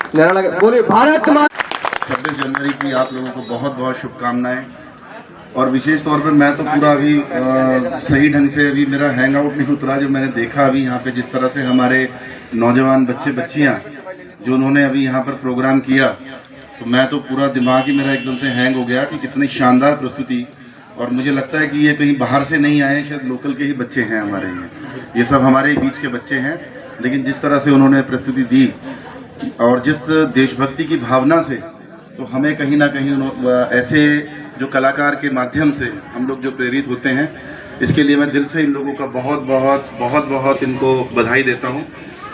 बोले भारत माता। 26 जनवरी की आप लोगों को बहुत बहुत शुभकामनाएं। और विशेष तौर पे मैं तो पूरा अभी सही ढंग से अभी मेरा हैंग आउट नहीं उतरा, जो मैंने देखा अभी यहाँ पे जिस तरह से हमारे नौजवान बच्चे बच्चियाँ जो उन्होंने अभी यहाँ पर प्रोग्राम किया, तो मैं तो पूरा दिमाग ही मेरा एकदम से हैंग हो गया कि कितनी शानदार प्रस्तुति। और मुझे लगता है कि ये कहीं बाहर से नहीं आए, शायद लोकल के ही बच्चे हैं हमारे ये सब हमारे बीच के बच्चे हैं। लेकिन जिस तरह से उन्होंने प्रस्तुति दी और जिस देशभक्ति की भावना से, तो हमें कहीं ना कहीं ऐसे जो कलाकार के माध्यम से हम लोग जो प्रेरित होते हैं, इसके लिए मैं दिल से इन लोगों का बहुत बहुत बहुत बहुत इनको बधाई देता हूँ।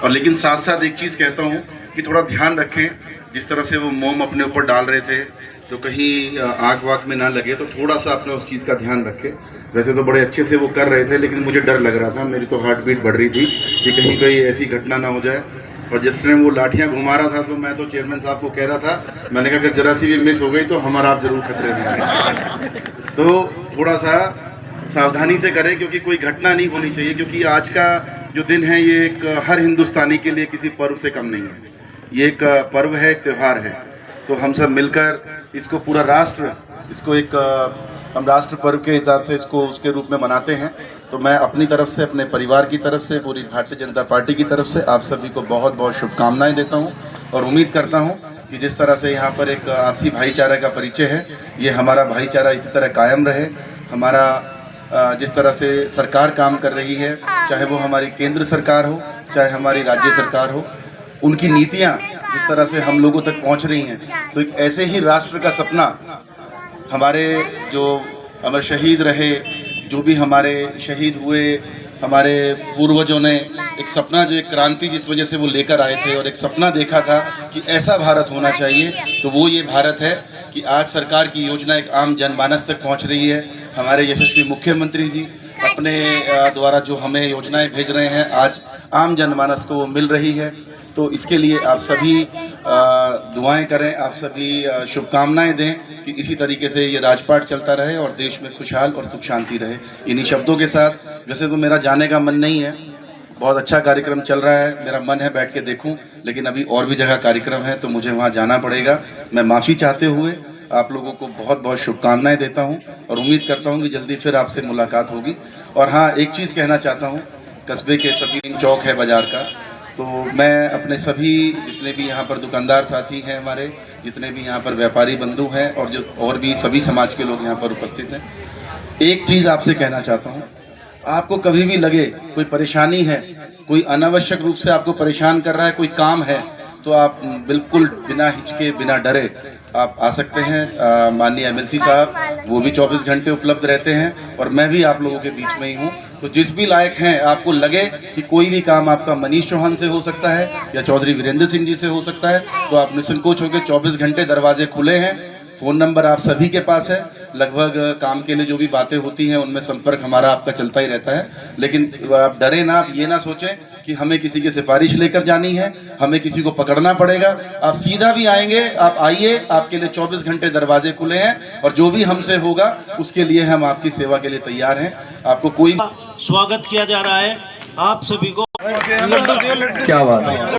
और लेकिन साथ साथ एक चीज़ कहता हूँ कि थोड़ा ध्यान रखें, जिस तरह से वो मोम अपने ऊपर डाल रहे थे तो कहीं आँख वाँख में ना लगे, तो थोड़ा सा अपने उस चीज़ का ध्यान रखें। वैसे तो बड़े अच्छे से वो कर रहे थे, लेकिन मुझे डर लग रहा था, मेरी तो हार्ट बीट बढ़ रही थी कि कहीं कोई ऐसी घटना ना हो जाए। और जिस टाइम वो लाठियाँ घुमा रहा था तो मैं तो चेयरमैन साहब को कह रहा था, मैंने कहा अगर जरा सी भी मिस हो गई तो हमारा आप जरूर खतरे में आए। तो थोड़ा सा सावधानी से करें, क्योंकि कोई घटना नहीं होनी चाहिए। क्योंकि आज का जो दिन है ये एक हर हिंदुस्तानी के लिए किसी पर्व से कम नहीं है। ये एक पर्व है, एक त्यौहार है। तो हम सब मिलकर इसको पूरा राष्ट्र, इसको एक हम राष्ट्र पर्व के हिसाब से इसको उसके रूप में मनाते हैं। तो मैं अपनी तरफ से, अपने परिवार की तरफ से, पूरी भारतीय जनता पार्टी की तरफ से आप सभी को बहुत बहुत शुभकामनाएं देता हूं। और उम्मीद करता हूं कि जिस तरह से यहाँ पर एक आपसी भाईचारा का परिचय है, ये हमारा भाईचारा इसी तरह कायम रहे। हमारा जिस तरह से सरकार काम कर रही है, चाहे वो हमारी केंद्र सरकार हो, चाहे हमारी राज्य सरकार हो, उनकी नीतियाँ जिस तरह से हम लोगों तक पहुँच रही हैं, तो एक ऐसे ही राष्ट्र का सपना हमारे जो अमर शहीद रहे, जो भी हमारे शहीद हुए, हमारे पूर्वजों ने एक सपना, जो एक क्रांति जिस वजह से वो लेकर आए थे और एक सपना देखा था कि ऐसा भारत होना चाहिए, तो वो ये भारत है कि आज सरकार की योजना एक आम जनमानस तक पहुंच रही है। हमारे यशस्वी मुख्यमंत्री जी अपने द्वारा जो हमें योजनाएं भेज रहे हैं, आज आम जनमानस को वो मिल रही है। तो इसके लिए आप सभी दुआएं करें, आप सभी शुभकामनाएं दें कि इसी तरीके से ये राजपाट चलता रहे और देश में खुशहाल और सुख शांति रहे। इन्हीं शब्दों के साथ, वैसे तो मेरा जाने का मन नहीं है, बहुत अच्छा कार्यक्रम चल रहा है, मेरा मन है बैठ के देखूं, लेकिन अभी और भी जगह कार्यक्रम है तो मुझे वहाँ जाना पड़ेगा। मैं माफ़ी चाहते हुए आप लोगों को बहुत बहुत शुभकामनाएं देता हूँ और उम्मीद करता हूँ कि जल्दी फिर आपसे मुलाकात होगी। और हाँ, एक चीज़ कहना चाहता हूँ, कस्बे के सभी चौक है बाज़ार का, तो मैं अपने सभी जितने भी यहाँ पर दुकानदार साथी हैं, हमारे जितने भी यहाँ पर व्यापारी बंधु हैं और जो और भी सभी समाज के लोग यहाँ पर उपस्थित हैं, एक चीज़ आपसे कहना चाहता हूँ, आपको कभी भी लगे कोई परेशानी है, कोई अनावश्यक रूप से आपको परेशान कर रहा है कोई काम है, तो आप बिल्कुल बिना हिचके, बिना डरे आप आ सकते हैं। माननीय एमएलसी साहब वो भी 24 घंटे उपलब्ध रहते हैं और मैं भी आप लोगों के बीच में ही हूँ। तो जिस भी लायक हैं, आपको लगे कि कोई भी काम आपका मनीष चौहान से हो सकता है या चौधरी वीरेंद्र सिंह जी से हो सकता है, तो आप निसंकोच होकर 24 घंटे दरवाजे खुले हैं। फ़ोन नंबर आप सभी के पास है, लगभग काम के लिए जो भी बातें होती हैं उनमें संपर्क हमारा आपका चलता ही रहता है। लेकिन आप डरे ना, आप ये ना सोचें कि हमें किसी की सिफारिश लेकर जानी है, हमें किसी को पकड़ना पड़ेगा। आप सीधा भी आएंगे, आप आइए, आपके लिए 24 घंटे दरवाजे खुले हैं और जो भी हमसे होगा उसके लिए हम आपकी सेवा के लिए तैयार हैं। आपको कोई स्वागत किया जा रहा है आप सभी को। क्या बात है।